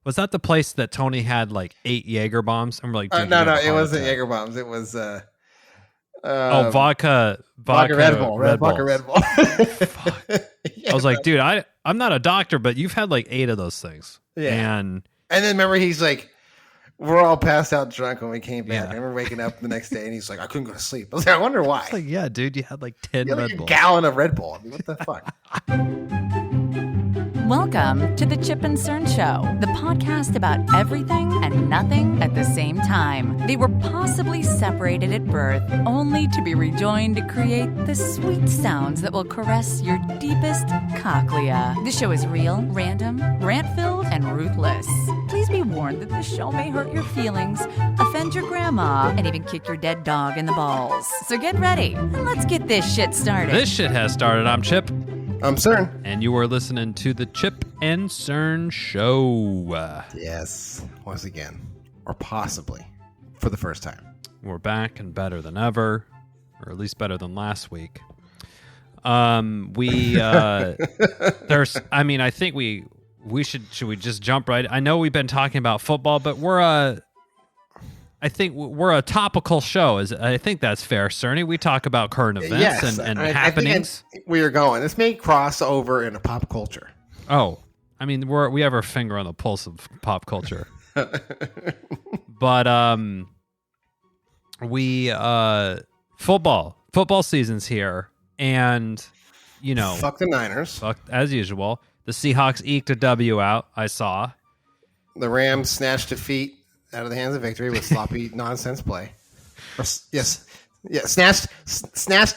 Was that the place that Tony had like 8 Jaeger bombs? I'm like, no, it wasn't Jaeger bombs. It was vodka Red Bull. Vodka Red Bull. I was like, dude, I'm not a doctor, but you've had like 8 of those things. Yeah. And then remember, he's like, we're all passed out drunk when we came back. I remember waking up the next day and he's like, I couldn't go to sleep. I was like, I wonder why. Like, yeah, dude, you had like 10 Red Bulls. A gallon of Red Bull. I mean, what the fuck? Welcome to the Chip and Cern Show, the podcast about everything and nothing at the same time. They were possibly separated at birth, only to be rejoined to create the sweet sounds that will caress your deepest cochlea. This show is real, random, rant-filled, and ruthless. Please be warned that this show may hurt your feelings, offend your grandma, and even kick your dead dog in the balls. So get ready, and let's get this shit started. This shit has started. I'm Chip. I'm Cern. And you are listening to the Chip and Cern Show. Yes, once again, or possibly for the first time. We're back and better than ever, or at least better than last week. I think we should we just jump right? I know we've been talking about football, but I think we're a topical show. I think that's fair, Cerny. We talk about current events and happenings. I think we are going. This may cross over into pop culture. Oh, I mean, we have our finger on the pulse of pop culture. But football season's here, and fuck the Niners. Fuck as usual. The Seahawks eked a W out. I saw the Rams snatched defeat out of the hands of victory with sloppy nonsense play. Snatched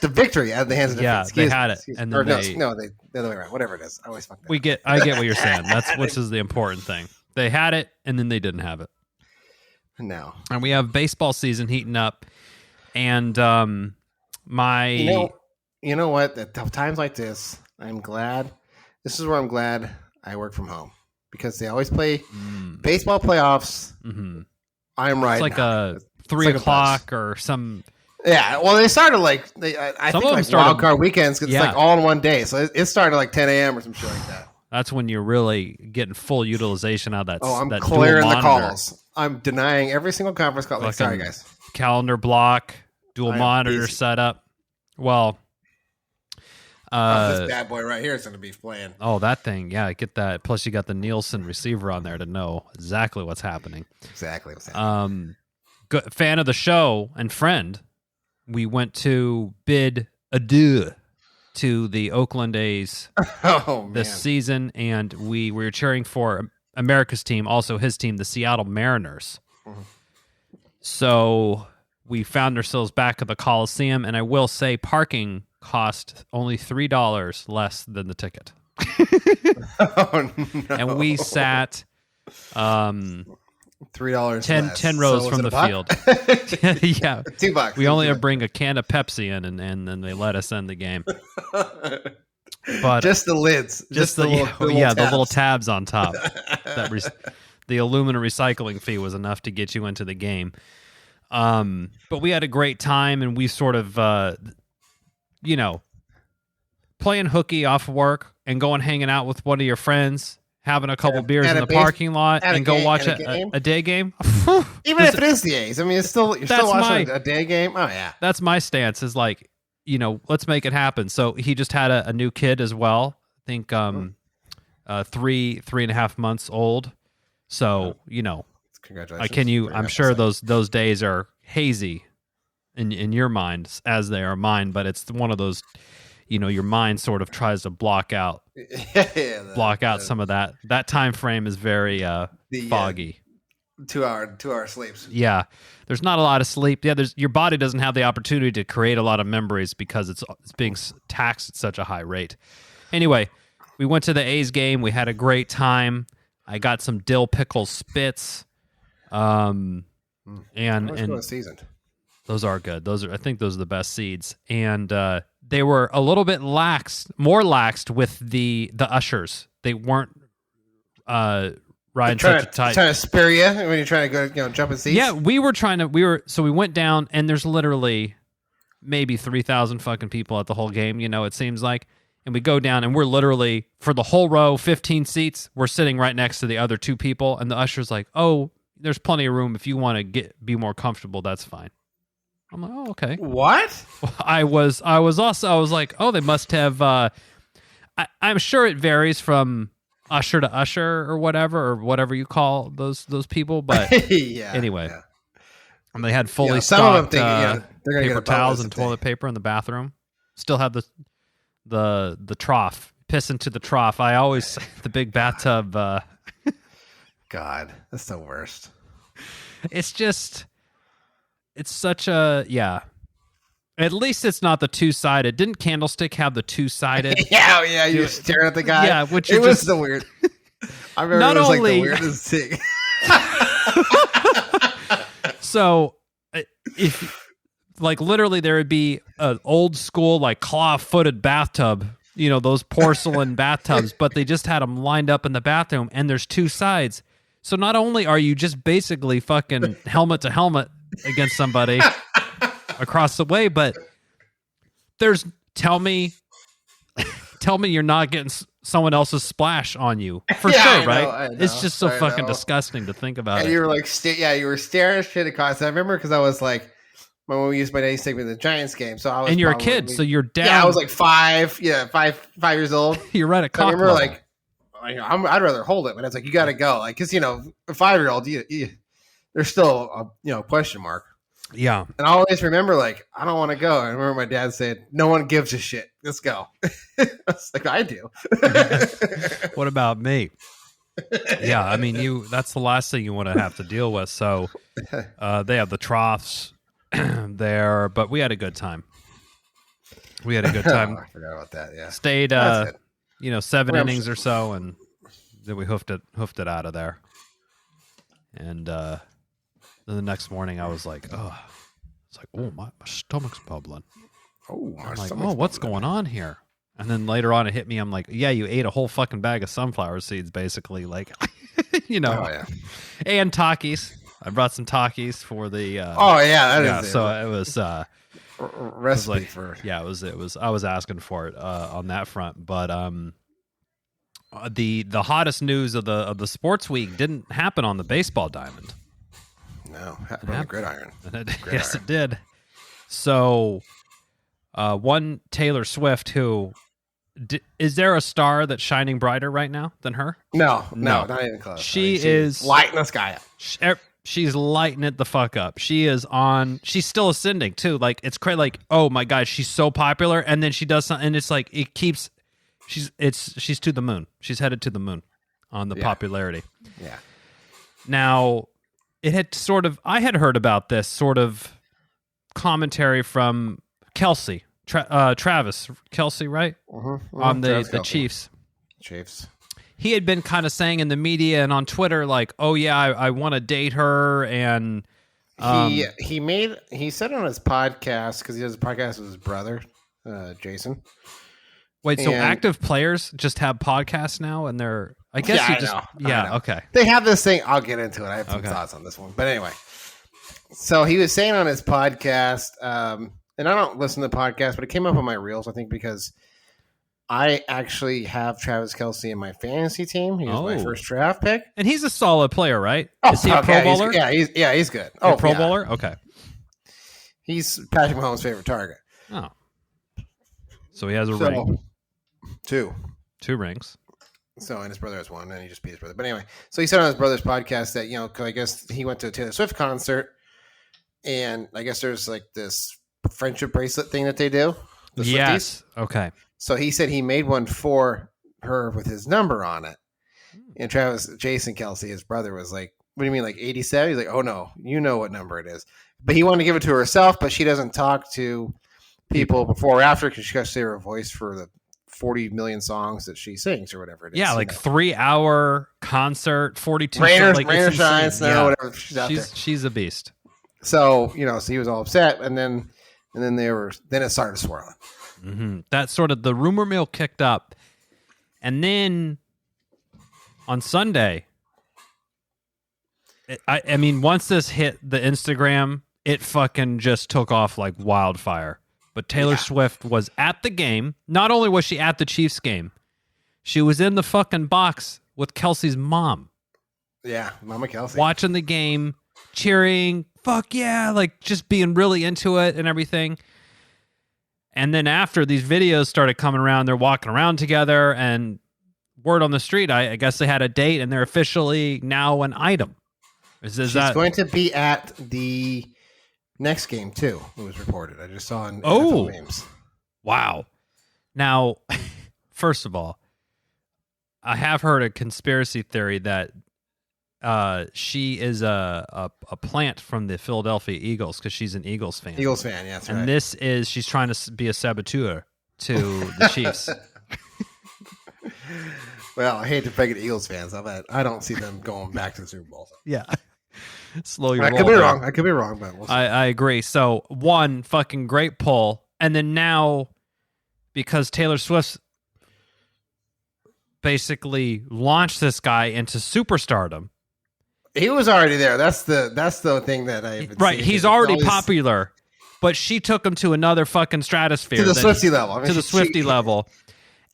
the victory out of the hands of defeat. Yeah, they had it, and then the other way around. Whatever it is, I always fuck that. I get what you're saying. That's which is the important thing. They had it, and then they didn't have it. No, and we have baseball season heating up, and you know what? At times like this, I'm glad. This is where I'm glad I work from home. Because they always play baseball playoffs. Mm-hmm. I'm right. It's like a 3 o'clock or some. Yeah, well, they started like I think like wild card weekends. It's like all in one day, so it started like 10 a.m. or some shit like that. That's when you're really getting full utilization out of that. Oh, I'm that clearing dual the calls. I'm denying every single conference call. Like, sorry, guys. Calendar block, dual monitor setup. Well. This bad boy right here is going to be playing. Oh, that thing. Yeah, get that. Plus, you got the Nielsen receiver on there to know exactly what's happening. Good fan of the show and friend. We went to bid adieu to the Oakland A's this season, and we were cheering for America's team, also his team, the Seattle Mariners. Mm-hmm. So we found ourselves back at the Coliseum, and I will say parking cost only $3 less than the ticket. Oh, no. And we sat $3 10 rows from the field. Yeah. $2. We only bring a can of Pepsi in, and then they let us end the game. But just the lids. Just the little tabs on top. The aluminum recycling fee was enough to get you into the game. But we had a great time, and we sort of playing hooky off work and going hanging out with one of your friends, having a couple beers in the parking lot, and go watch a day game. Even if it is the A's, I mean, you're still watching a day game. Oh yeah, that's my stance. Is like, let's make it happen. So he just had a new kid as well. I think 3.5 months old. So congratulations. I'm sure those days are hazy in your mind as they are mine, but it's one of those, your mind sort of tries to block out some of that. That time frame is very foggy. 2 hour sleeps. Yeah, there's not a lot of sleep. Yeah, your body doesn't have the opportunity to create a lot of memories because it's being taxed at such a high rate. Anyway, we went to the A's game. We had a great time. I got some dill pickle spits. And seasoned. Those are good. I think those are the best seeds. And they were a little bit more laxed with the ushers. They weren't riding such a tight. Trying to spare you when you're trying to go jump in seats. Yeah, so we went down, and there's literally maybe 3,000 fucking people at the whole game. It seems like, And we go down, and we're literally, for the whole row, 15 seats, we're sitting right next to the other two people. And the usher's like, oh, there's plenty of room. If you want to be more comfortable, that's fine. I'm like, oh, okay. What? I was like, oh, they must have. I'm sure it varies from usher to usher or whatever you call those people. But anyway, and they had fully stocked paper towels and toilet paper in the bathroom. Still have the trough. Piss into the trough. I always the big bathtub. God, that's the worst. It's just. It's such a At least it's not the two-sided. Didn't Candlestick have the two-sided? yeah. You stare at the guy. Yeah, which it was the weird. I remember not it was only, like the weirdest thing. So, if like literally there would be an old school like claw-footed bathtub, those porcelain bathtubs, but they just had them lined up in the bathroom, and there's two sides. So not only are you just basically fucking helmet to helmet against somebody across the way, but tell me you're not getting someone else's splash on you for sure, right? I know, it's just so fucking disgusting to think about. And you were like, you were staring shit across. I remember because I was like, my dad used to take me to the Giants game, so I was. And you're a kid, so you're down. Yeah, I was like 5 years old. You're right at. So I remember like, I'd rather hold it, but it's like you got to go, like because a 5-year-old, there's still a question mark. Yeah. And I always remember, like, I don't want to go. I remember my dad said, no one gives a shit. Let's go. I was like, I do. What about me? Yeah, I mean, that's the last thing you want to have to deal with. So they have the troughs there, but we had a good time. I forgot about that, yeah. Stayed, 7 innings or so, and then we hoofed it out of there. And then the next morning, I was like, oh, my stomach's bubbling. Oh, I'm like, what's going on here? And then later on, it hit me. I'm like, yeah, you ate a whole fucking bag of sunflower seeds, basically. Like, Oh, yeah. And Takis. I brought some Takis for the. That is. So it was. Recipe for. Yeah, it was. I was asking for it on that front, but the hottest news of the sports week didn't happen on the baseball diamond. No, happened on the gridiron. Yes, it did. So, one Taylor Swift, who is there a star that's shining brighter right now than her? No, not even close. She's lighting the sky up. She's lighting it the fuck up. She is on. She's still ascending too. Like it's crazy. Like, oh my god, she's so popular, and then she does something, and it's like it keeps. She's to the moon. She's headed to the moon on the popularity. Yeah. Now, it had I had heard about this sort of commentary from Kelce, Travis Kelce, right? Mm-hmm. On the Chiefs. He had been kind of saying in the media and on Twitter, like, "Oh yeah, I want to date her," and he said on his podcast, because he does a podcast with his brother, Jason. Wait, so active players just have podcasts now, and they're I guess I know. Okay. They have this thing. I'll get into it. I have some thoughts on this one, but anyway. So he was saying on his podcast, and I don't listen to the podcast, but it came up on my reels, I think, because I actually have Travis Kelce in my fantasy team. He was my first draft pick, and he's a solid player, right? Is he a Pro Bowler? He's good. Pro Bowler. Okay. He's Patrick Mahomes' favorite target. Oh, so he has a ring. Two rings. So, and his brother has one, and he just beat his brother. But anyway, so he said on his brother's podcast that, cause I guess he went to a Taylor Swift concert, and I guess there's like this friendship bracelet thing that they do. Yes. Okay. So he said he made one for her with his number on it. And Jason Kelce, his brother, was like, what do you mean, like 87? He's like, oh no, you know what number it is. But he wanted to give it to herself, but she doesn't talk to people before or after because she got to say her voice for the 40 million songs that she sings or whatever it is. Yeah, like 3-hour concert, 42 rain or shine, snow, whatever. She's a beast. So, so he was all upset, and then it started swirling. Mm-hmm. That sort of the rumor mill kicked up, and then on Sunday, I mean, once this hit the Instagram, it fucking just took off like wildfire. But Taylor Swift was at the game. Not only was she at the Chiefs game, she was in the fucking box with Kelce's mom. Yeah, Mama Kelce. Watching the game, cheering, fuck yeah, like just being really into it and everything. And then after these videos started coming around, they're walking around together, and word on the street, I guess they had a date, and they're officially now an item. She's going to be at the next game too. It was reported. I just saw in NFL memes. Wow. Now, first of all, I have heard a conspiracy theory that she is a plant from the Philadelphia Eagles because she's an Eagles fan. Eagles fan, yeah, that's right. And she's trying to be a saboteur to the Chiefs. Well, I hate to break it to Eagles fans. I don't see them going back to the Super Bowl. Yeah. Slow your roll. I could be wrong, but we'll see. I agree. So, one fucking great pull. And then now, because Taylor Swift basically launched this guy into superstardom. He was already there. That's the thing that I've right. He's already popular, but she took him to another fucking stratosphere. To the Swiftie level. To the Swiftie level.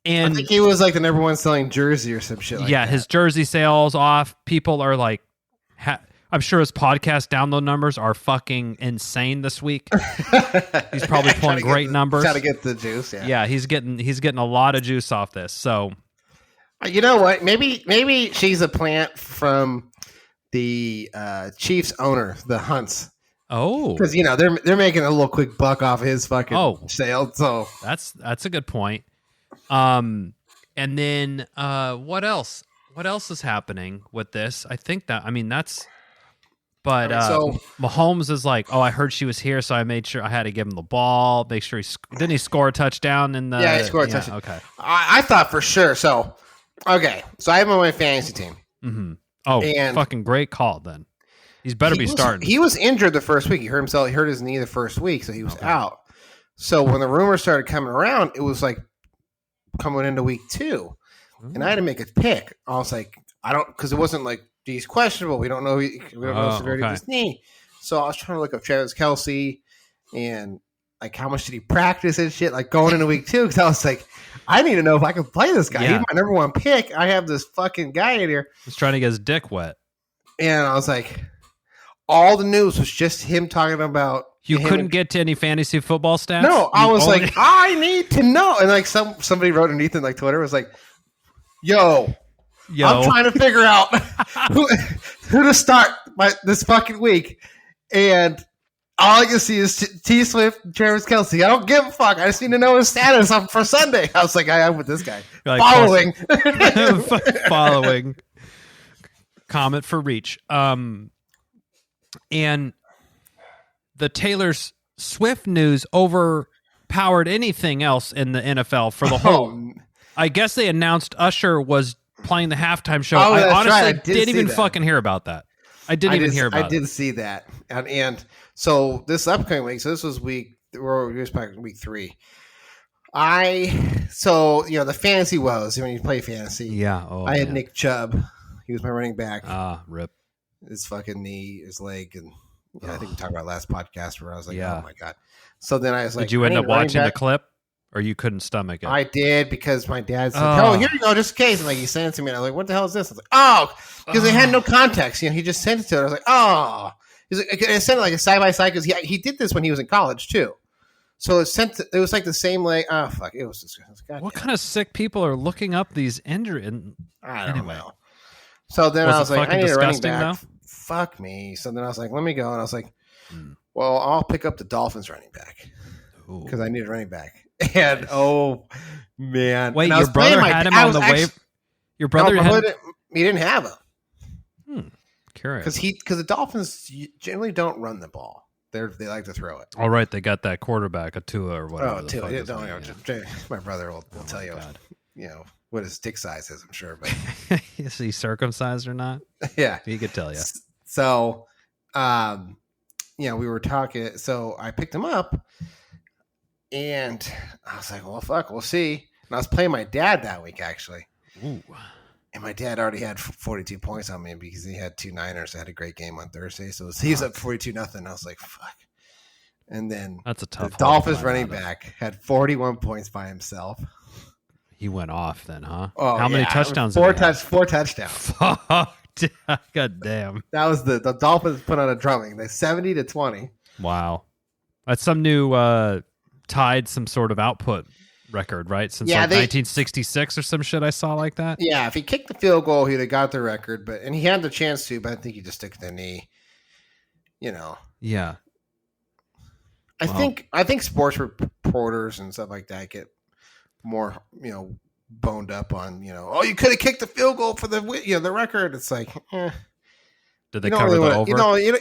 And I think he was like the number one selling jersey or some shit like that. Yeah, his jersey sales off. People are like, I'm sure his podcast download numbers are fucking insane this week. He's probably pulling great numbers. Trying to get the juice, yeah. Yeah, he's getting a lot of juice off this. So, you know what? Maybe she's a plant from the Chiefs owner, the Hunts. Oh, because they're making a little quick buck off his fucking sale. So that's a good point. And then what else? What else is happening with this? I think that's. But so Mahomes is like, I heard she was here, so I made sure I had to give him the ball. Make sure didn't he score a touchdown in the? Yeah, he scored a touchdown. Okay, I thought for sure. So so I have him on my fantasy team. Mm-hmm. Oh, and fucking great call then. He's better be starting. He was injured the first week. He hurt his knee the first week, so he was out. So when the rumors started coming around, it was like coming into week 2, and I had to make a pick. I was like, because it wasn't like he's questionable. We don't know. We don't know the severity of his knee. So I was trying to look up Travis Kelce and like how much did he practice and shit. Like going into week 2, because I was like, I need to know if I can play this guy. Yeah. He's my number one pick. I have this fucking guy in here. He's trying to get his dick wet. And I was like, all the news was just him talking about. You couldn't get to any fantasy football stats? No, I was like, I need to know. And like somebody wrote underneath in like Twitter was like, Yo, I'm trying to figure out who to start this fucking week. And all I can see is T Swift, Travis Kelce. I don't give a fuck. I just need to know his status for Sunday. I was like, I'm with this guy. Like, following. Following. Comment for reach. And the Taylor Swift news overpowered anything else in the NFL for the whole. I guess they announced Usher was playing the halftime show. I honestly didn't even fucking hear about that. I didn't even hear about it. I did see that. And so this upcoming week, so this was week 3. The fantasy woes, when you play fantasy. Yeah. I had Nick Chubb. He was my running back. Rip. His fucking knee, his leg, and I think we talked about last podcast where I was like, oh my God. So then I was like, did you end up watching the clip? Or you couldn't stomach it? I did, because my dad said, here you go, just in case. And like he sent it to me, and I was like, what the hell is this? I was like, because they had no context. He just sent it to it. I was like, He's like, I sent it like a side-by-side, because he did this when he was in college too. So it was like the same like, it was just, what kind of sick people are looking up these injuries? I don't know. So then I was like, I need a running back. Though? Fuck me. So then I was like, let me go. And I was like, well, I'll pick up the Dolphins running back, because I need a running back. And man, wait, your brother had him on the wave. Your brother he didn't have him. Curious, because the Dolphins generally don't run the ball. They like to throw it. All right, they got that quarterback, a Tua or whatever. Tua. My brother will tell you, what his dick size is. I'm sure, but is he circumcised or not? Yeah, he could tell you. So, we were talking. So I picked him up. And I was like, well, fuck, we'll see. And I was playing my dad that week, actually. Ooh. And my dad already had 42 points on me because he had 2 Niners. I had a great game on Thursday. So he was up 42-0. I was like, fuck. And then that's a tough. The Dolphins running back had 41 points by himself. He went off then, huh? Oh, how many touchdowns? Four touchdowns. Fuck. God damn. That was the Dolphins put on a drumming. They 70-20. Wow. That's some new tied some sort of output record, right? Since 1966 or some shit I saw like that. Yeah, if he kicked the field goal, he'd have got the record, and he had the chance to, but I think he just took the knee. Yeah. I think sports reporters and stuff like that get more, boned up on, you could have kicked the field goal for the record. It's like, Did they cover the over? You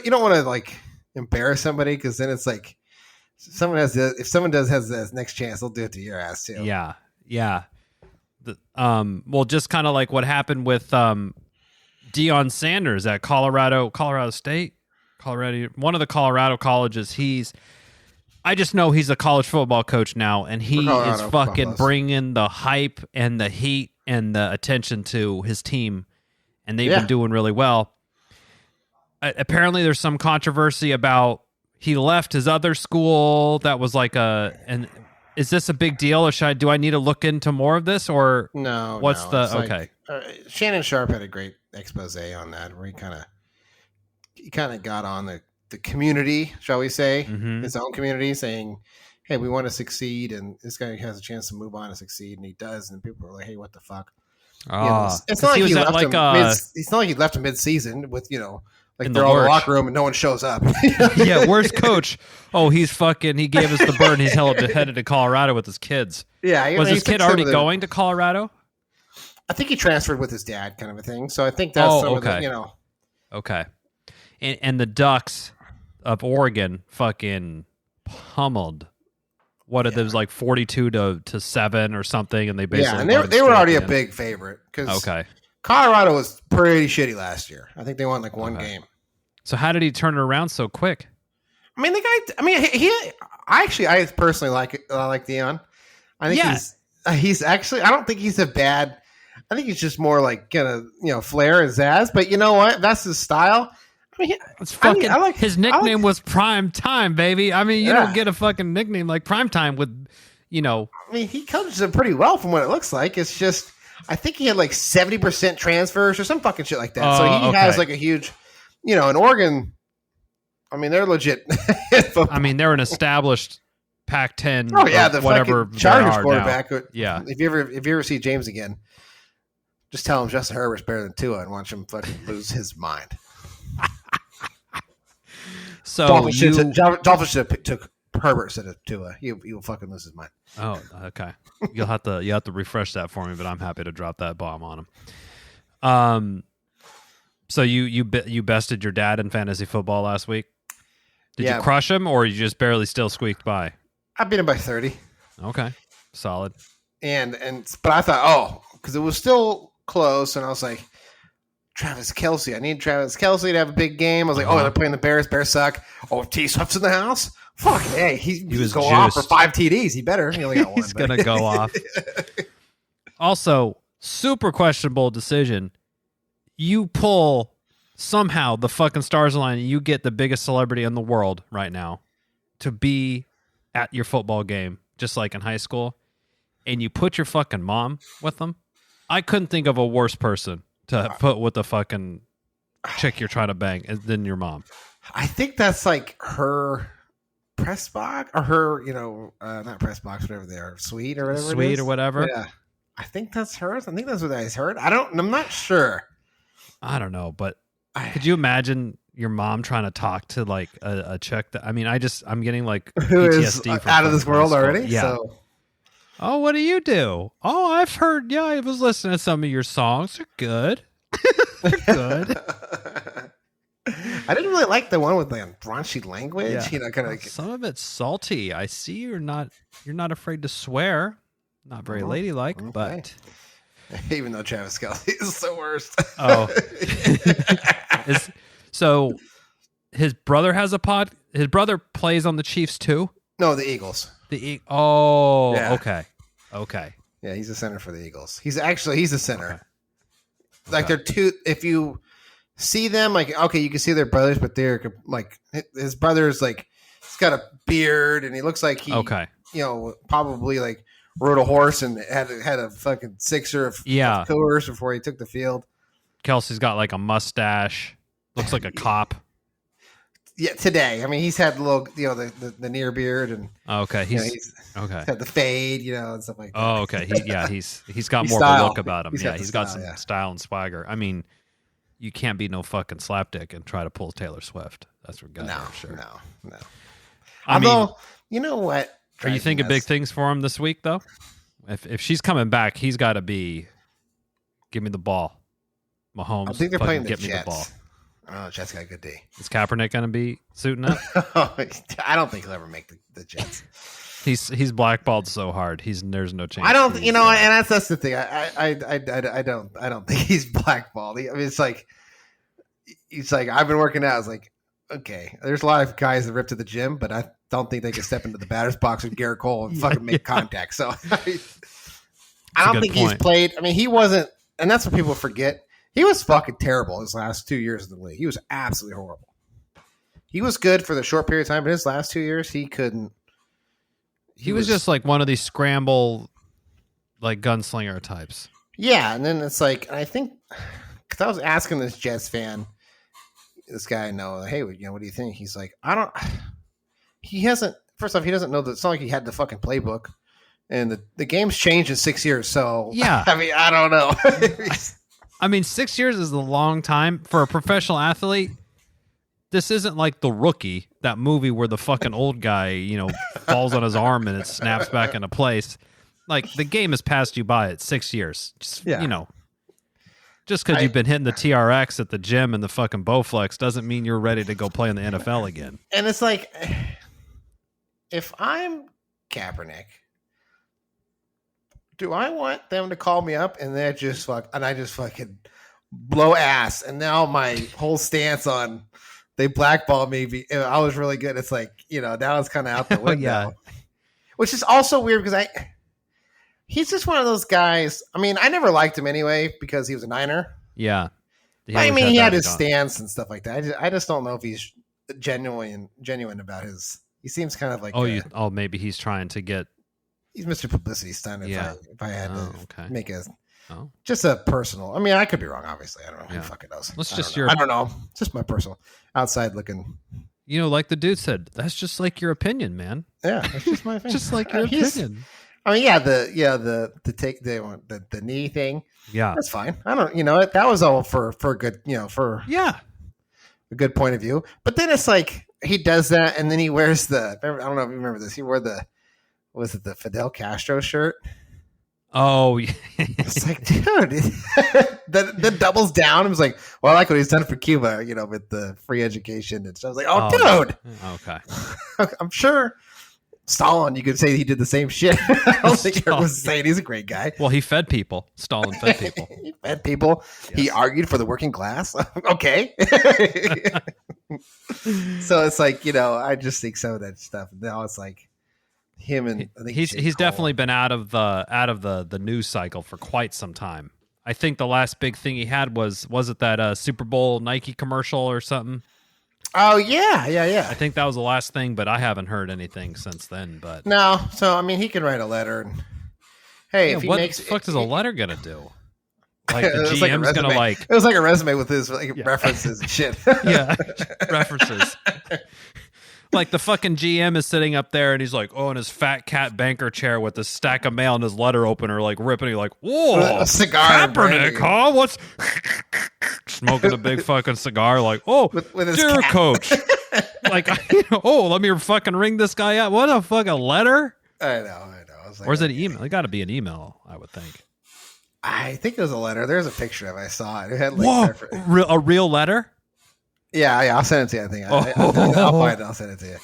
don't want to like embarrass somebody, because then it's like if someone has this next chance, they'll do it to your ass too. Yeah. Well, just kind of like what happened with Deion Sanders at Colorado State, one of the Colorado colleges. I just know he's a college football coach now, and he is fucking bringing the hype and the heat and the attention to his team, and they've been doing really well. Apparently, there's some controversy about he left his other school. That was like and is this a big deal, or do I need to look into more of this, or no? What's the okay? Shannon Sharp had a great expose on that, where he kind of got on the community, shall we say, his own community, saying, hey, we want to succeed, and this guy has a chance to move on and succeed, and he does, and people are like, hey, what the fuck? It's not like he left him mid-season with, like they're all in the locker room and no one shows up. Yeah, where's coach? Oh, he gave us the bird, and he's headed to Colorado with his kids. Yeah. Was his kid already going to Colorado? I think he transferred with his dad, kind of a thing. So I think that's some of the, Okay. And the Ducks of Oregon fucking pummeled. What it was like 42-7 or something, and they basically and they were already a big favorite, because Colorado was pretty shitty last year. I think they won like one game. So how did he turn it around so quick? I mean, the guy. I mean, I personally like Deion. I think he's actually. I don't think he's a bad. I think he's just more like gonna flair and zazz. But you know what? That's his style. I mean, his nickname was Prime Time, baby. I mean, you don't get a fucking nickname like Prime Time with, I mean, he coaches it pretty well from what it looks like. It's just, I think he had like 70% transfers or some fucking shit like that. So he has like a huge, in Oregon. I mean, they're legit. I mean, they're an established Pac-10. Oh yeah, the whatever Chargers quarterback. Yeah. If you ever see James again, just tell him Justin Herbert's better than Tua, and watch him fucking lose his mind. So Dolphins should have took Herbert instead of Tua. He will fucking lose his mind. Oh, okay. You'll have to refresh that for me, but I'm happy to drop that bomb on him. So you bested your dad in fantasy football last week. Did you crush him, or you just barely still squeaked by? I beat him by 30. Okay, solid. But I thought, because it was still close, and I was like, Travis Kelce. I need Travis Kelce to have a big game. I was like, they're playing the Bears. Bears suck. Oh, T Swift's in the house? Fuck, hey, he was going off for 5 TDs. He better. He only got one. He's going to go off. Also, super questionable decision. You pull somehow the fucking stars align and you get the biggest celebrity in the world right now to be at your football game, just like in high school, and you put your fucking mom with them. I couldn't think of a worse person to put with the fucking chick you're trying to bang than your mom. I think that's like her press box or her, not press box, whatever they are, suite or whatever. Suite or whatever. Yeah. I think that's hers. I think that's what I heard. I'm not sure. I don't know, but could you imagine your mom trying to talk to like a chick that, I'm getting like PTSD from out of this world already. Yeah. So. Oh, what do you do? Oh, I've heard. Yeah, I was listening to some of your songs. They're good. They're good. I didn't really like the one with like raunchy language. Yeah. Kind of some of it's salty. I see you're not afraid to swear. Not very ladylike, but even though Travis Kelce is the worst. Oh, so his brother has a pod. His brother plays on the Chiefs too. No, the Eagles. Okay. Yeah, he's a center for the Eagles. He's a center. Okay. Like they're two. If you see them, like you can see they're brothers, but they're like his brother's like He's got a beard, and he looks like he, probably like rode a horse and had a fucking sixer of Coors before he took the field. Kelce's got like a mustache. Looks like a cop. Yeah, today. I mean, he's had a little, the near beard, and he's had the fade, and stuff like that. Oh, okay. He's got more of a look about him. He's got some style and swagger. I mean, you can't be no fucking slapdick and try to pull Taylor Swift. That's for God. No. Although, you know what? Are you thinking big things for him this week, though? If she's coming back, he's got to be. Give me the ball, Mahomes. I think they're playing get the me Jets. the ball. Oh, Jets got a good D. Is Kaepernick going to be suiting up? I don't think he'll ever make the Jets. He's blackballed so hard. There's no chance. I don't, and that's the thing. I don't think he's blackballed. I mean, it's like I've been working out. It's like, okay, there's a lot of guys that rip to the gym, but I don't think they can step into the batter's box with Garrett Cole and fucking make contact. So I don't think he's played. I mean, he wasn't, and that's what people forget. He was fucking terrible his last 2 years in the league. He was absolutely horrible. He was good for the short period of time, but his last 2 years, he couldn't. He was just like one of these scramble, like gunslinger types. Yeah, and then it's like, I think, because I was asking this Jets fan, this guy I know, hey, what do you think? He's like, he hasn't, first off, he doesn't know that it's not like he had the fucking playbook. And the game's changed in 6 years, so, yeah. I mean, I don't know. I mean, 6 years is a long time for a professional athlete. This isn't like The Rookie, that movie where the fucking old guy, falls on his arm and it snaps back into place. Like, the game has passed you by at 6 years. Just because you've been hitting the TRX at the gym and the fucking Bowflex doesn't mean you're ready to go play in the NFL again. And it's like, if I'm Kaepernick, do I want them to call me up and I just fucking blow ass? And now my whole stance on they blackball me, I was really good. It's like, now it's kind of out the window. Which is also weird because he's just one of those guys. I mean, I never liked him anyway because he was a Niner. Yeah. I mean, he had his stance and stuff like that. I just don't know if he's genuine about his. He seems kind of like maybe he's trying to get. He's Mr. Publicity stunt. If I had to make just a personal. I mean, I could be wrong. Obviously, I don't know. Who fucking knows? I don't know. It's just my personal outside looking. Like the dude said, that's just like your opinion, man. Yeah, that's just my opinion. Just like your opinion. I mean, the knee thing. Yeah, that's fine. I don't. That was all for a good. A good point of view. But then it's like he does that, and then he wears I don't know if you remember this. He wore was it the Fidel Castro shirt? Oh, yeah. It's like, dude, that doubles down. I was like, well, I like what he's done for Cuba, with the free education and stuff. I was like, dude. Okay. I'm sure Stalin, you could say he did the same shit. I don't think everyone's saying he's a great guy. Well, he fed people. Stalin fed people. He fed people. Yes. He argued for the working class. Okay. So it's like, I just think some of that stuff. Now it's like, him and I think he's definitely been out of the news cycle for quite some time. I think the last big thing he had was it that Super Bowl Nike commercial or something? Oh yeah. I think that was the last thing, but I haven't heard anything since then. But no, so I mean, he can write a letter. And, hey, if he what makes the fuck is a letter gonna do? Like the GM's gonna it was like a resume with his references and shit. Yeah, references. Like the fucking GM is sitting up there and he's like, in his fat cat banker chair with a stack of mail and his letter opener, like ripping. You're like, whoa, a cigar, Kaepernick, huh? What's smoking a big fucking cigar? Like, with his dear cat. Coach, like, let me fucking ring this guy out. What a fucking letter! I know. I was like, or is it an email? It got to be an email, I would think. I think it was a letter. There's a picture of it. I saw it. It had like a real letter. Yeah, I'll send it to you. I think I'll find it. I'll send it to you.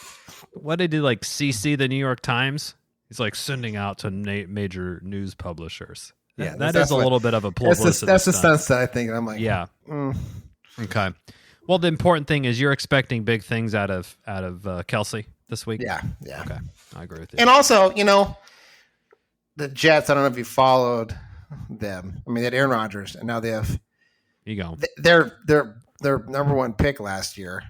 What did he do? Like CC the New York Times? He's like sending out to major news publishers. Yeah, that is a little bit of a publicity. That's the stunt that I think. I'm like, yeah. Okay. Well, the important thing is you're expecting big things out of Kelce this week. Yeah. Okay, I agree with you. And also, the Jets. I don't know if you followed them. I mean, they had Aaron Rodgers, and now they have. You go. Their number one pick last year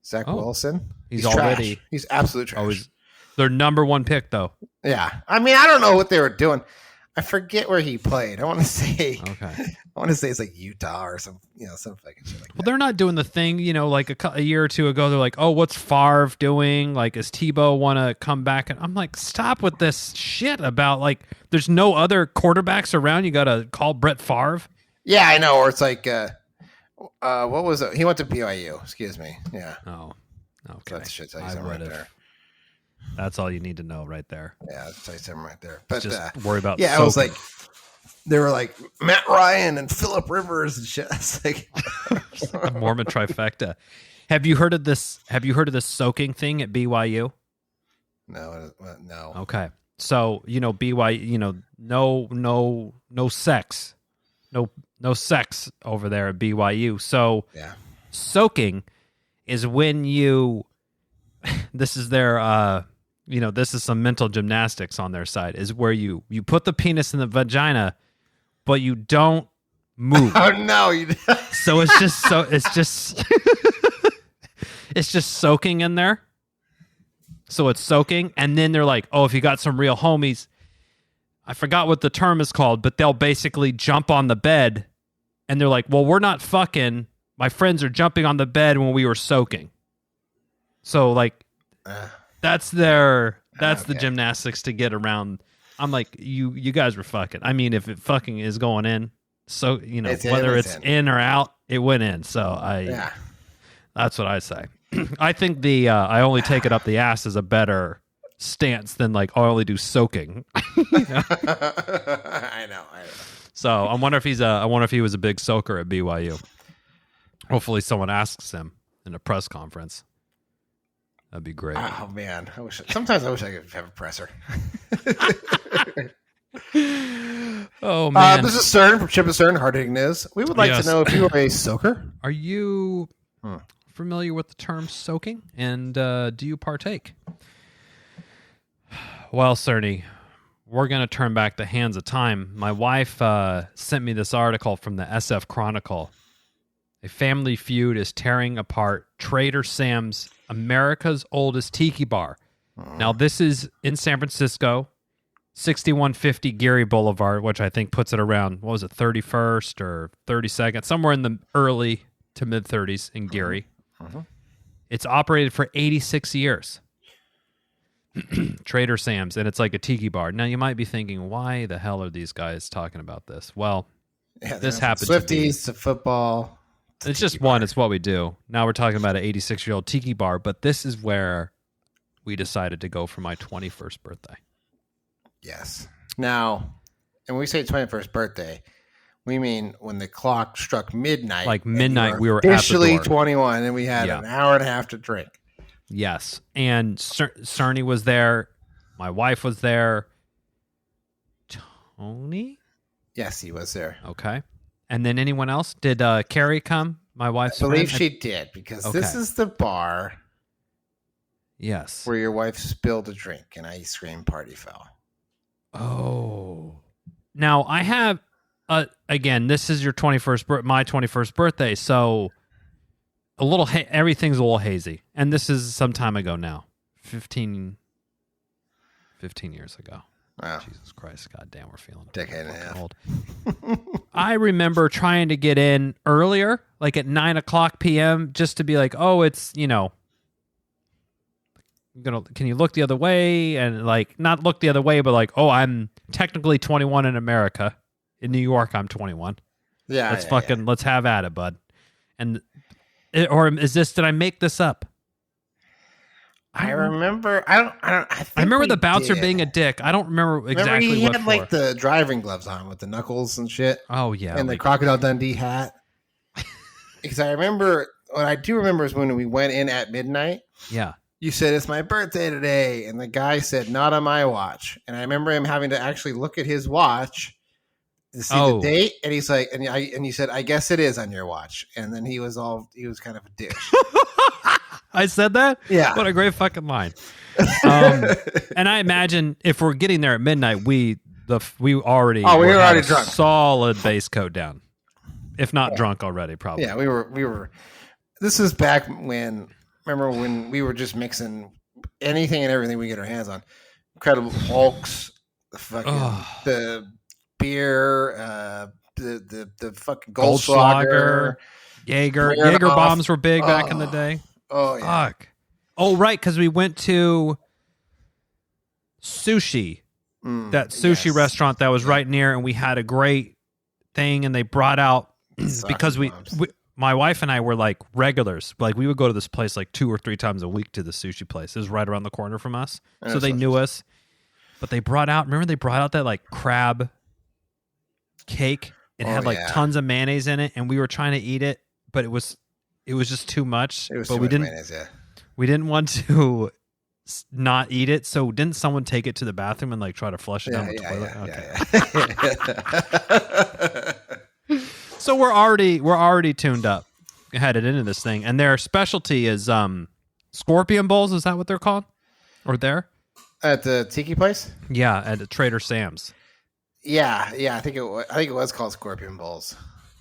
Zach Wilson. He's already trash. He's absolute trash. Always their number one pick, though. Yeah, I mean, I don't know what they were doing. I forget where he played. I want to say, it's like Utah or some fucking shit like that. Well, they're not doing the thing, like a year or two ago. They're like, oh, what's Favre doing? Like, does Tebow want to come back? And I'm like, stop with this shit about like, there's no other quarterbacks around. You got to call Brett Favre. Yeah, I know. Or it's like, what was it? He went to BYU. Excuse me. Yeah. Oh, okay. So that should tell you something right there. That's all you need to know right there. Yeah, that's tell you something right there. But just worry about. Yeah, soaking. I was like, they were like Matt Ryan and Phillip Rivers and shit. It's like a Mormon trifecta. Have you heard of this? Have you heard of this soaking thing at BYU? No. Okay, so BYU, no sex, no sex over there at BYU. So yeah, soaking is when you. This is their. This is some mental gymnastics on their side, is where you put the penis in the vagina, but you don't move. Oh no! So it's just it's just soaking in there. So it's soaking, and then they're like, oh, if you got some real homies, I forgot what the term is called, but they'll basically jump on the bed, and they're like, well, we're not fucking. My friends are jumping on the bed when we were soaking. So like. That's the gymnastics to get around. I'm like, you guys were fucking. I mean, if it fucking is going in, so whether it's in or out, it went in. So that's what I say. I think I only take it up the ass is a better stance than like I only do soaking. I know. So I wonder if he was a big soaker at BYU. Hopefully, someone asks him in a press conference. That'd be great. Oh man, sometimes I wish I could have a presser. Oh man, this is Cern from Chip and Cern, Hard Hitting News. We would like to know if you are a soaker. Are you familiar with the term soaking, and do you partake? Well, Cerny, we're going to turn back the hands of time. My wife sent me this article from the SF Chronicle. A family feud is tearing apart Trad'r Sam's America's oldest tiki bar. Now, this is in San Francisco, 6150 Geary Boulevard, which I think puts it around, 31st or 32nd, somewhere in the early to mid-30s in Geary. It's operated for 86 years. Trad'r Sam's, and it's like a tiki bar. Now, you might be thinking, why the hell are these guys talking about this? Well, this happens Swifties to football. It's just one. It's what we do. Now we're talking about an 86-year-old tiki bar, but this is where we decided to go for my 21st birthday. Yes. Now, and when we say 21st birthday, we mean when the clock struck midnight. Like midnight, we were officially at the door. 21, and we had an hour and a half to drink. Yes. And Cerny was there. My wife was there. Tony? Yes, he was there. Okay. And then anyone else? Did Carrie come? My wife's friend? I believe she did, because this is the bar where your wife spilled a drink and ice cream party fell. Oh. Now, I have, again, this is your my 21st birthday, so everything's a little hazy. And this is some time ago now. 15 years ago. Wow. Jesus Christ, goddamn, we're feeling decade and a half old. I remember trying to get in earlier, like at 9:00 p.m., just to be like, oh, it's, can you look the other way? And like, not look the other way, but like, oh, I'm technically 21 in America. In New York, I'm 21. Yeah. Let's have at it, bud. Did I make this up? I remember. I remember the bouncer being a dick. I don't remember exactly he what had like the driving gloves on with the knuckles and shit. Oh yeah, and the Crocodile Dundee hat. Because I remember, what I do remember is when we went in at midnight. Yeah, you said it's my birthday today, and the guy said not on my watch. And I remember him having to actually look at his watch to see the date, and he's like, and you said, I guess it is on your watch. And then he was kind of a dish. I said that? Yeah. What a great fucking line. And I imagine if we're getting there at midnight, we were already drunk. Solid base coat down. If not drunk already, probably. Yeah, we were. This is back when remember when we were just mixing anything and everything we get our hands on. Incredible Hulks, the beer, the fucking Goldschlager, Jaeger bombs were big back in the day. Oh yeah. Fuck. Oh right, because we went to sushi, that sushi restaurant that was right near, and we had a great thing, and they brought out because we my wife and I were like regulars. Like we would go to this place like 2 or 3 times a week to the sushi place. It was right around the corner from us. So they knew us. But they brought out that like crab cake. It had like tons of mayonnaise in it, and we were trying to eat it, but it was just too much. It was but too much mayonnaise, yeah. We didn't want to not eat it, so didn't someone take it to the bathroom and like try to flush it down the toilet? Yeah. So we're already tuned up, headed into this thing, and their specialty is scorpion bowls. Is that what they're called? Or there at the tiki place? Yeah, at Trad'r Sam's. Yeah. I think it was called scorpion bowls.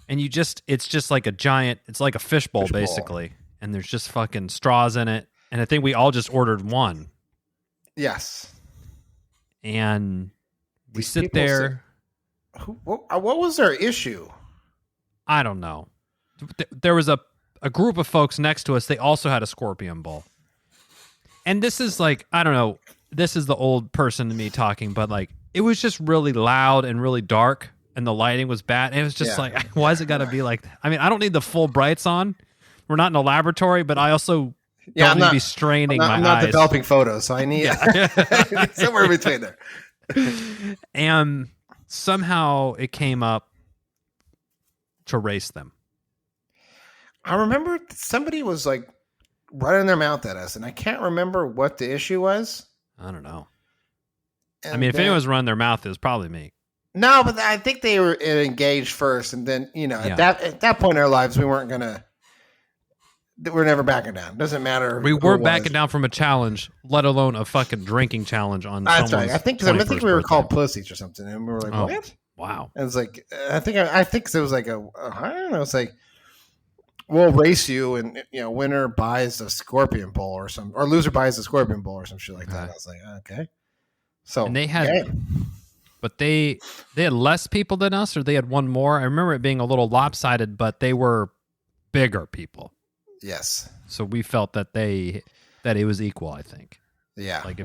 And it's just like a giant. It's like a fish bowl basically, and there's just fucking straws in it. And I think we all just ordered one. Yes. And we sit there. What was their issue? I don't know. There was a group of folks next to us. They also had a scorpion bowl. And this is like, I don't know. This is the old person to me talking, but like, it was just really loud and really dark, and the lighting was bad. And it was just like, why is it got to be like that? I mean, I don't need the full brights on. We're not in a laboratory, but I also don't need to be straining my eyes. I'm not developing photos, so I need, I need somewhere in between there. And somehow it came up to race them. I remember somebody was like running their mouth at us, and I can't remember what the issue was. I don't know. I mean, if anyone's running their mouth, it was probably me. No, but I think they were engaged first, and then at that point in our lives, we're never backing down. Doesn't matter. We weren't backing down from a challenge, let alone a fucking drinking challenge on. That's right. I think we were called pussies or something, and we were like, "What?" Wow. And it's like I think it was like I don't know. It's like we'll race you, and winner buys a scorpion bowl or loser buys a scorpion bowl or some shit like that. I was like, okay. So and they had, but they had less people than us, or they had one more. I remember it being a little lopsided, but they were bigger people. Yes. So we felt that it was equal. I think. Yeah. Like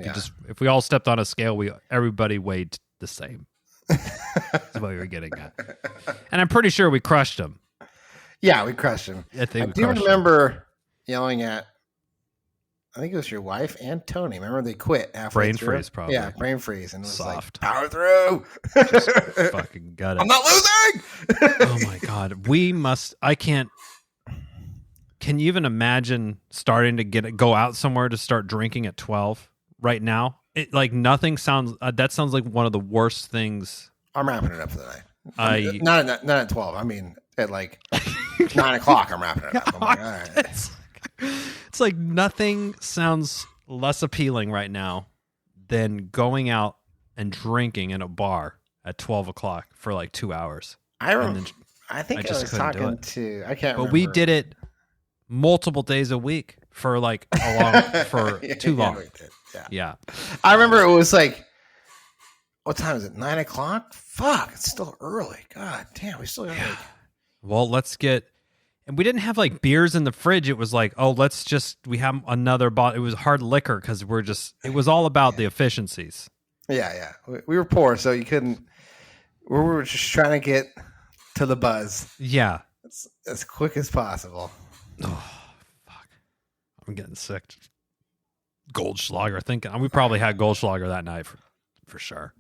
if we all stepped on a scale, everybody weighed the same. That's what we were getting at. And I'm pretty sure we crushed them. Yeah, we crushed him. I do remember yelling at, I think it was your wife and Tony. Remember they quit halfway through? Freeze, probably. Yeah, brain freeze. And it was soft. Like, power through. Just fucking got it. I'm not losing! Oh my God. Can you even imagine starting to go out somewhere to start drinking at 12 right now? It like nothing sounds. That sounds like one of the worst things. I'm wrapping it up for the night. Not at 12. I mean, at like 9 o'clock. I'm wrapping it up. I'm like, all right. It's like nothing sounds less appealing right now than going out and drinking in a bar at 12 o'clock for like 2 hours. I think I was talking to. I can't. But we did it multiple days a week for like too long. Yeah. I remember it was like, what time is it? 9 o'clock? Fuck, it's still early. God damn, we still got like. Well, and we didn't have like beers in the fridge. It was like, we have another bottle. It was hard liquor because it was all about the efficiencies. Yeah. We were poor, so you couldn't, we were just trying to get to the buzz. Yeah. As quick as possible. Oh, fuck. I'm getting sick. Goldschlager. We probably had Goldschlager that night for sure.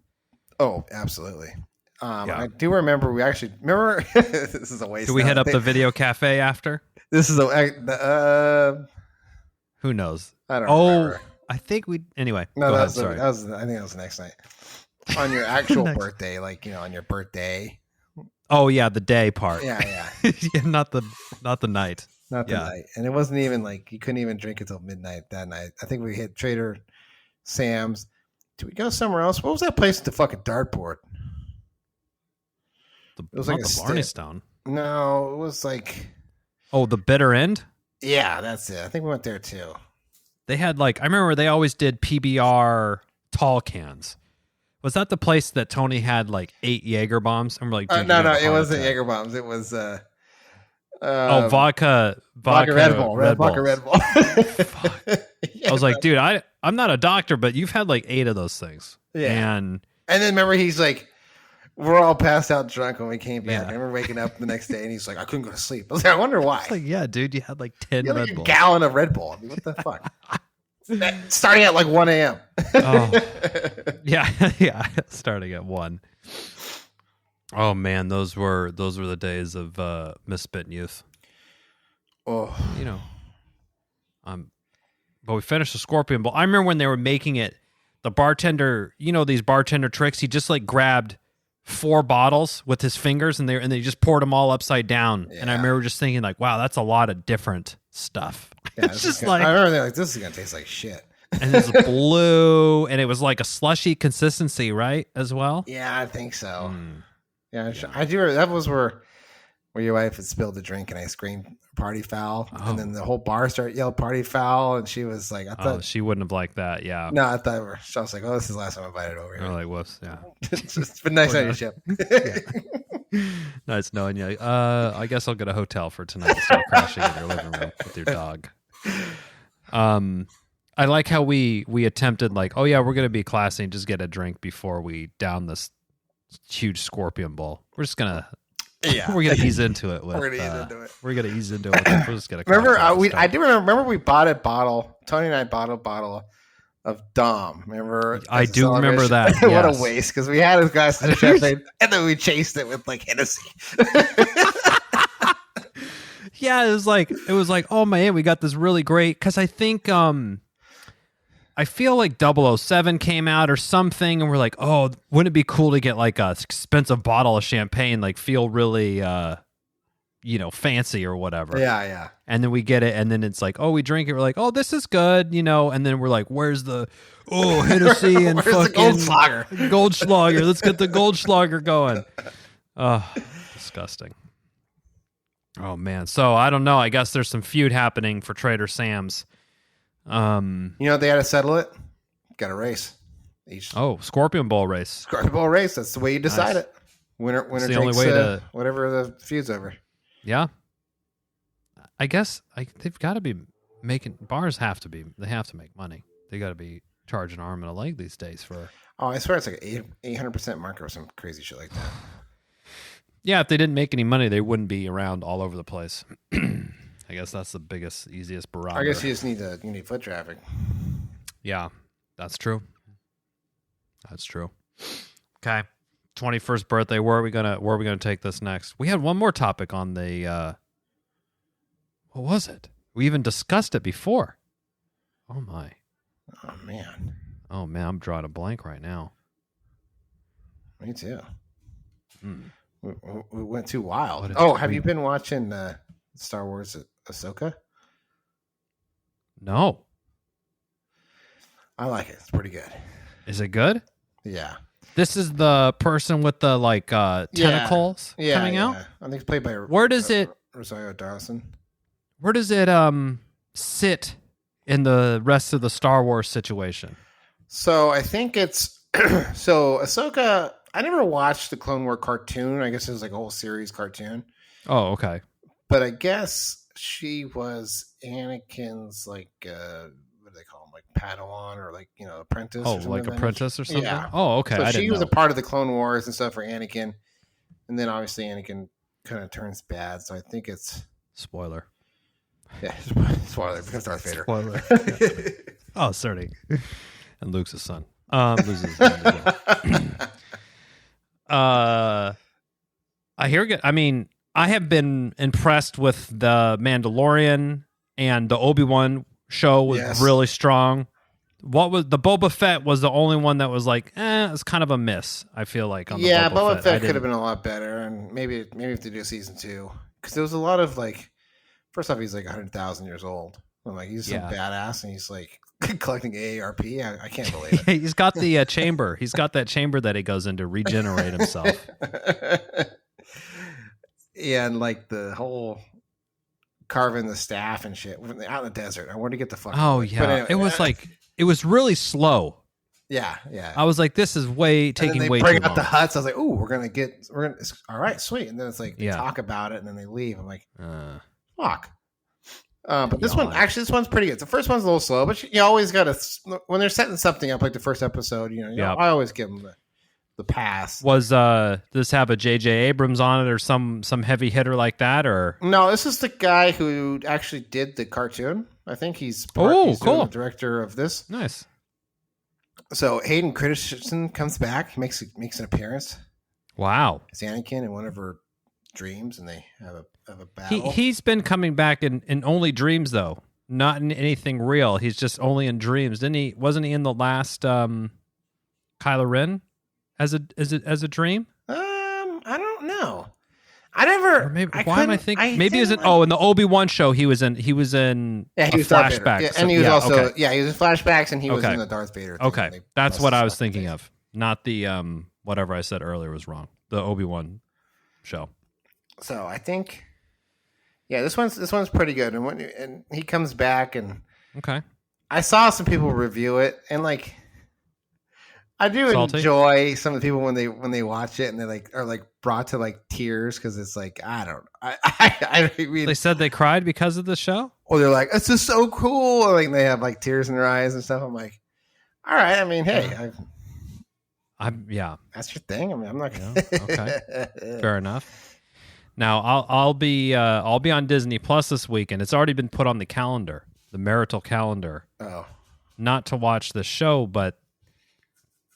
Oh, absolutely. I do remember this is a waste. Do we head up the video cafe after? This is who knows? I don't remember. I think anyway. No, I think that was the next night. On your actual birthday, on your birthday. Oh yeah, the day part. Yeah. Not the night. Not the night. And it wasn't even like you couldn't even drink until midnight that night. I think we hit Trad'r Sam's. Did we go somewhere else? What was that place with the fucking dartboard? It was like the Barney Stone. No, it was like. Oh, the bitter end? Yeah, that's it. I think we went there too. They had I remember they always did PBR tall cans. Was that the place that Tony had 8 Jaeger bombs? I'm like, no, it wasn't Jaeger bombs. It was vodka Red Bull. Vodka Red Bull. I was like, dude, I'm not a doctor, but you've had 8 of those things. Yeah. And then remember, he's like, we're all passed out drunk when we came back. Yeah. I remember waking up the next day and he's like, I couldn't go to sleep. I was like, I wonder why. Yeah, dude, you had 10 you had Red Bulls. A gallon of Red Bull. I mean, what the fuck? Starting at 1 a.m. Oh. Yeah, starting at 1. Oh man, those were the days of misspent youth. Oh, but we finished the Scorpion Bowl. I remember when they were making it. The bartender, these bartender tricks. He just grabbed 4 bottles with his fingers, and they just poured them all upside down. Yeah. And I remember just thinking, wow, that's a lot of different stuff. Yeah, it's just I remember they're like, this is gonna taste like shit. And it's blue, and it was a slushy consistency, right? As well. Yeah, I think so. Yeah, I do. That was where your wife had spilled the drink, and I screamed "party foul," and then the whole bar started yelling "party foul," and she was like, "I thought she wouldn't have liked that." Yeah. No, I thought I was like, "Oh, this is the last time I invited over here." Oh, whoops. Yeah. It's been nice on your ship. Nice knowing you. I guess I'll get a hotel for tonight. Start crashing in your living room with your dog. I like how we attempted oh yeah, we're gonna be classy and just get a drink before we down this huge Scorpion Bowl. We're just gonna we're gonna ease into it. We're gonna ease into it. We're just gonna remember. I do remember we bought a bottle. Tony and I bought a bottle of Dom. Remember? I do remember that. What yes. a waste, because we had a glass of champagne and then we chased it with Hennessy. Yeah, it was like, oh man, we got this really great, because I think I feel like 007 came out or something, and we're like, oh, wouldn't it be cool to get a expensive bottle of champagne, feel really fancy or whatever. Yeah. And then we get it, and then it's oh, we drink it, we're like, oh, this is good, and then we're like, where's the Hennessy and fucking Goldschlager. Let's get the Goldschlager going. Oh, disgusting. Oh man. So I don't know. I guess there's some feud happening for Trad'r Sam's. They had to settle it. Got a race. Scorpion Bowl race. Scorpion Bowl race. That's the way you decide it. Winner the takes only way to whatever the feud's over. Yeah. I guess they've got to be making bars they have to make money. They got to be charging an arm and a leg these days for. Oh, I swear it's 800% marker or some crazy shit like that. Yeah, if they didn't make any money, they wouldn't be around all over the place. I guess that's the biggest, easiest barometer. I guess you just need foot traffic. Yeah, that's true. That's true. Okay, 21st birthday. Where are we gonna take this next? We had one more topic on the. What was it? We even discussed it before. Oh my. Oh man, I'm drawing a blank right now. Me too. We went too wild. Have you been watching Star Wars Ahsoka? No. I like it. It's pretty good. Is it good? Yeah. This is the person with the tentacles coming out? I think it's played by Rosario Dawson. Where does it sit in the rest of the Star Wars situation? So I think it's Ahsoka. I never watched the Clone War cartoon. I guess it was a whole series cartoon. Oh, okay. But I guess she was Anakin's what do they call him? Padawan or apprentice. Oh, apprentice or something? Yeah. Oh, okay. So she was a part of the Clone Wars and stuff for Anakin. And then obviously Anakin kind of turns bad. So I think it's... Spoiler. Yeah, spoiler. Because Darth Vader. Spoiler. Oh, sorry. And Luke's his son. Loses his son as well. I have been impressed with the Mandalorian, and the Obi-Wan show was really strong. What was the Boba Fett was the only one that was it's kind of a miss. I feel like on the Boba Fett could have been a lot better, and maybe if they do season 2, because there was a lot of first off, he's 100,000 years old. I'm he's some badass, and he's collecting AARP. I can't believe it. He's got the chamber. He's got that chamber that he goes in to regenerate himself. Yeah, and the whole carving the staff and shit out in the desert. I wanted to get the fuck. Oh yeah, anyway, it was really slow. Yeah. I was like, this is taking way too long. They bring out the huts. I was like, ooh, we're gonna all right, sweet. And then it's like they talk about it, and then they leave. I'm like, fuck. But this one's pretty good. The first one's a little slow, but you always got to, when they're setting something up, like the first episode, I always give them the pass. Was this have a J.J. Abrams on it or some heavy hitter like that? Or no, this is the guy who actually did the cartoon. I think he's cool. The director of this. Nice. So Hayden Christensen comes back. He makes an appearance. Wow. It's Anakin in one of her dreams, and they have a battle. He's been coming back in only dreams, though, not in anything real. He's just only in dreams. Wasn't he in the last Kylo Ren as a dream? I don't know. I never. Am I thinking? Maybe in the Obi-Wan show he was in. He was in flashbacks. Yeah, and he was also he was in flashbacks, and he was in the Darth Vader thing. Okay, that's what I was thinking of. Not the whatever I said earlier was wrong. The Obi-Wan show. So I think, this one's pretty good, and he comes back, and I saw some people review it, and like, I do enjoy some of the people when they watch it, and they are brought to tears because it's like I mean, they said they cried because of the show, or they're like, it's just so cool, or they have tears in their eyes and stuff. I'm like, all right, I mean, hey, that's your thing. I mean, I'm not gonna. Okay, fair enough. Now I'll be on Disney Plus this weekend. It's already been put on the calendar, the marital calendar. Oh, not to watch the show, but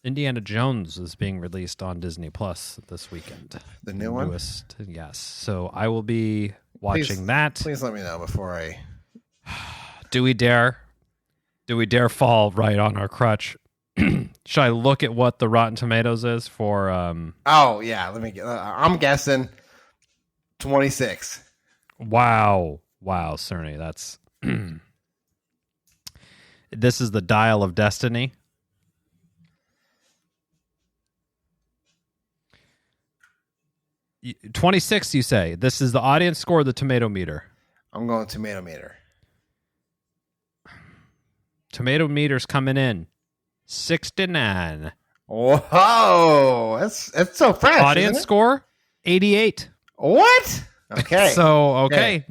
Indiana Jones is being released on Disney Plus this weekend. The new newest, one? Yes. So I will be watching that. Please let me know before I. Do we dare fall right on our crutch? Should I look at what the Rotten Tomatoes is for? Oh yeah, let me get. I'm guessing 26. Wow, Cerny, that's. This is the Dial of Destiny. You 26, you say. This is the audience score, the tomato meter. I'm going tomato meter. Tomato meter's coming in 69. Whoa, that's so fresh. Audience score 88. What? Okay. Okay.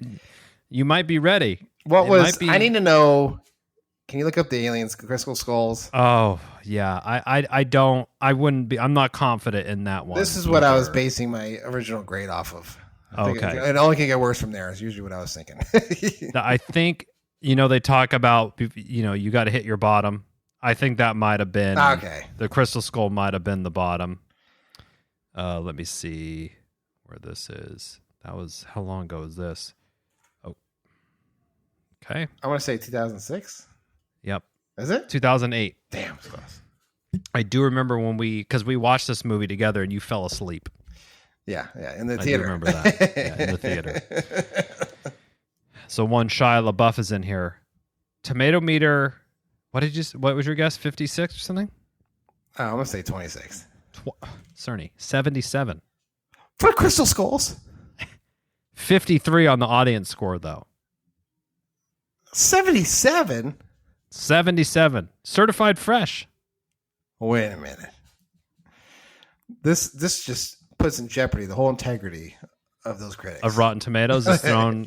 You might be ready. I need to know. Can you look up the aliens, crystal skulls? Oh, yeah. I wouldn't be. I'm not confident in that one. This is what I was basing my original grade off of. Okay. It only can get worse from there is usually what I was thinking. I think, they talk about, you got to hit your bottom. I think that might have been. Okay. The crystal skull might have been the bottom. Let me see where this is. How long ago was this? Oh. Okay. I want to say 2006. Yep. Is it? 2008. Damn, it's close. I do remember because we watched this movie together and you fell asleep. Yeah, in the theater. I do remember that. Yeah, in the theater. So one Shia LaBeouf is in here. Tomato meter. What was your guess? 56 or something? Oh, I'm gonna say 26. Cerny, 77. For crystal skulls. 53 on the audience score though. 77. 77. Certified fresh. Wait a minute. This just puts in jeopardy the whole integrity of those critics. Of Rotten Tomatoes is thrown.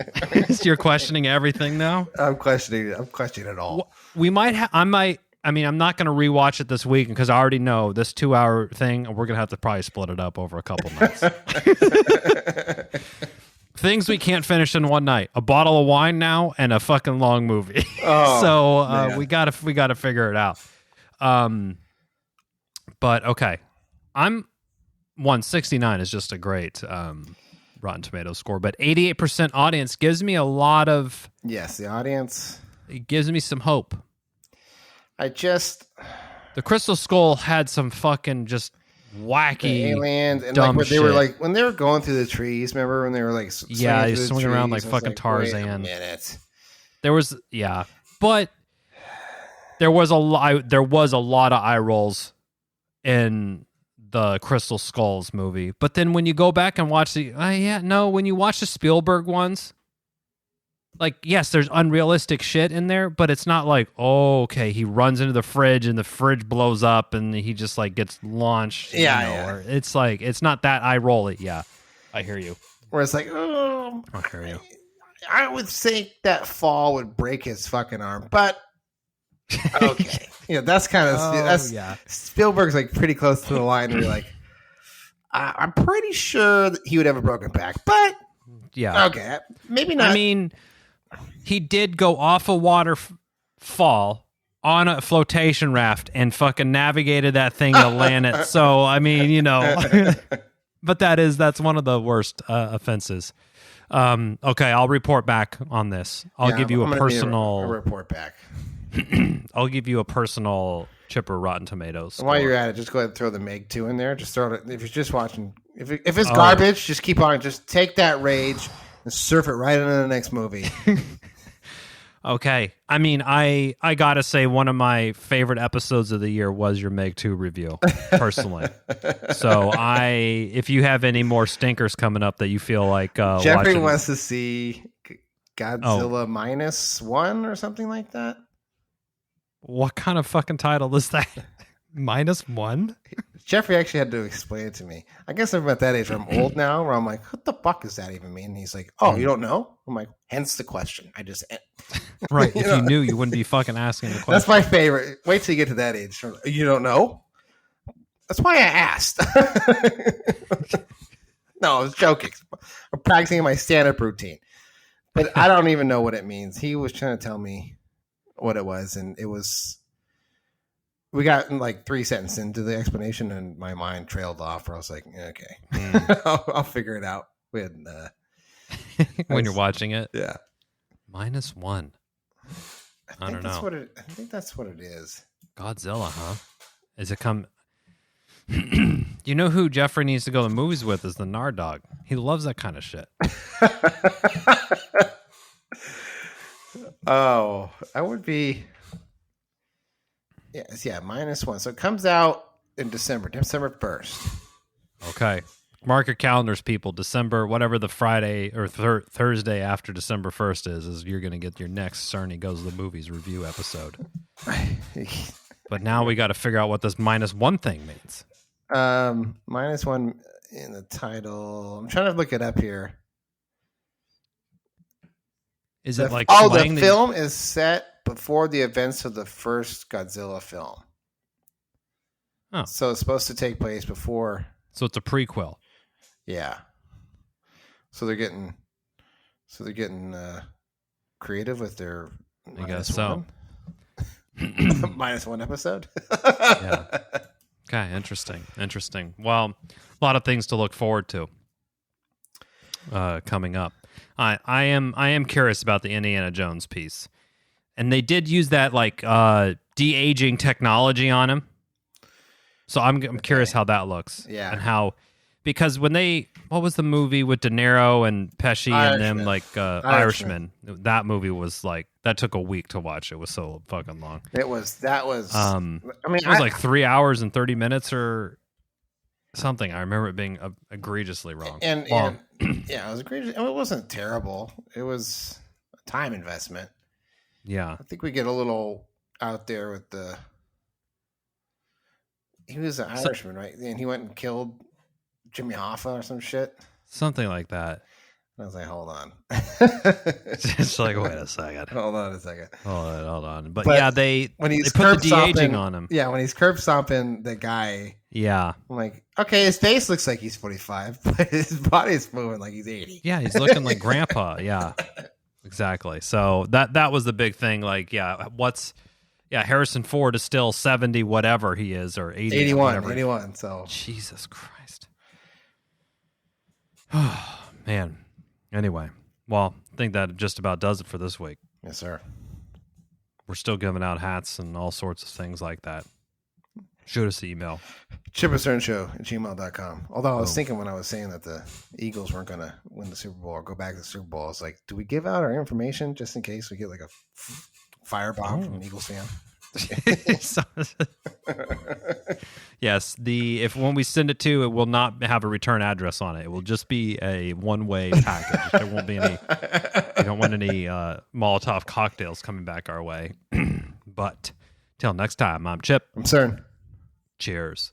You're questioning everything now? I'm questioning it all. We might I'm not going to rewatch it this week because I already know this 2-hour thing. We're going to have to probably split it up over a couple nights. Things we can't finish in one night: a bottle of wine now and a fucking long movie. So we gotta figure it out. But okay, I'm 169 is just a great Rotten Tomatoes score, but 88% audience gives me a lot of. Yes, the audience. It gives me some hope. The Crystal Skull had some fucking just wacky aliens and dumb when they shit. were when they were going through the trees. Remember when they were swinging around like fucking Tarzan. Wait a minute. There was but there was a lot of eye rolls in the Crystal Skulls movie. But then when you go back and watch when you watch the Spielberg ones, like, yes, there's unrealistic shit in there, but it's not like, oh, okay, he runs into the fridge and the fridge blows up and he just like gets launched. Or it's like, it's not that eye roll it. Yeah, I hear you. Where it's like, oh, I hear you. I would think that fall would break his fucking arm, but okay. That's kind of Spielberg's like pretty close to the line where you're like, I'm pretty sure that he would have a broken back, but yeah, okay, maybe not. I mean, he did go off a waterfall on a flotation raft and fucking navigated that thing to land it. So I mean, but that's one of the worst offenses. Okay, I'll report back on this. I'll give you a personal report back. I'll give you a personal Chipper Rotten Tomatoes score. And while you're at it, just go ahead and throw the Meg 2 in there. Just throw it. If you're just watching, if it's garbage, just keep on. Just take that rage and surf it right into the next movie. Okay. I mean, I gotta say one of my favorite episodes of the year was your Meg 2 review, personally. So if you have any more stinkers coming up that you feel like Jeffrey wants to see Godzilla -1 or something like that. What kind of fucking title is that? -1? Jeffrey actually had to explain it to me. I guess I'm at that age where I'm old now, where I'm like, what the fuck does that even mean? And he's like, oh, you don't know? I'm like, hence the question. I just... Right. If you knew, you wouldn't be fucking asking the question. That's my favorite. Wait till you get to that age. You don't know? That's why I asked. No, I was joking. I'm practicing my stand-up routine. But I don't even know what it means. He was trying to tell me what it was, and it was... We got like 3 sentences into the explanation, and my mind trailed off. Where I was like, okay, I'll figure it out when you're watching it. Yeah, -1. I don't know. I think that's what it is. Godzilla, huh? Is it come? You know who Jeffrey needs to go to the movies with is the Nard Dog. He loves that kind of shit. Oh, I would be. Yes, yeah, -1. So it comes out in December 1st. Okay. Mark your calendars, people. December, whatever the Friday or Thursday after December 1st is you're going to get your next Cerny Goes to the Movies review episode. But now we got to figure out what this -1 thing means. -1 in the title. I'm trying to look it up here. Is it like... the film is set before the events of the first Godzilla film. Oh. So it's supposed to take place before. So it's a prequel. Yeah. So they're getting creative with their I guess so. -1 episode. Yeah. Okay, interesting. Well, a lot of things to look forward to coming up. I am curious about the Indiana Jones piece. And they did use that like de-aging technology on him. So I'm curious how that looks. Yeah. And how, because when what was the movie with De Niro and Pesci and them, like Irishman? That movie was like, that took a week to watch. It was so fucking long. That was, I mean, it was like 3 hours and 30 minutes or something. I remember it being egregiously wrong. And yeah, it was egregious. It wasn't terrible. It was a time investment. Yeah. I think we get a little out there with he was an Irishman, right? And he went and killed Jimmy Hoffa or some shit. Something like that. And I was like, hold on. It's like, wait a second. Hold on a second. Hold on. But yeah, they put the de-aging on him. Yeah, when he's curb stomping the guy. Yeah. I'm like, okay, his face looks like he's 45, but his body's moving like he's 80. Yeah, he's looking like grandpa. Yeah. Exactly. So that was the big thing. Like, Harrison Ford is still 70, whatever he is, or 80. 81. So Jesus Christ. Oh, man. Anyway, well, I think that just about does it for this week. Yes, sir. We're still giving out hats and all sorts of things like that. Shoot us an email. ChipperCernShow@gmail.com. Although I was thinking when I was saying that the Eagles weren't going to win the Super Bowl or go back to the Super Bowl, I was like, do we give out our information just in case we get like a firebomb from an Eagles fan? Yes, if when we send it to, it will not have a return address on it. It will just be a one-way package. There won't be any. We don't want any Molotov cocktails coming back our way. But till next time, I'm Chip. I'm Cern. Cheers.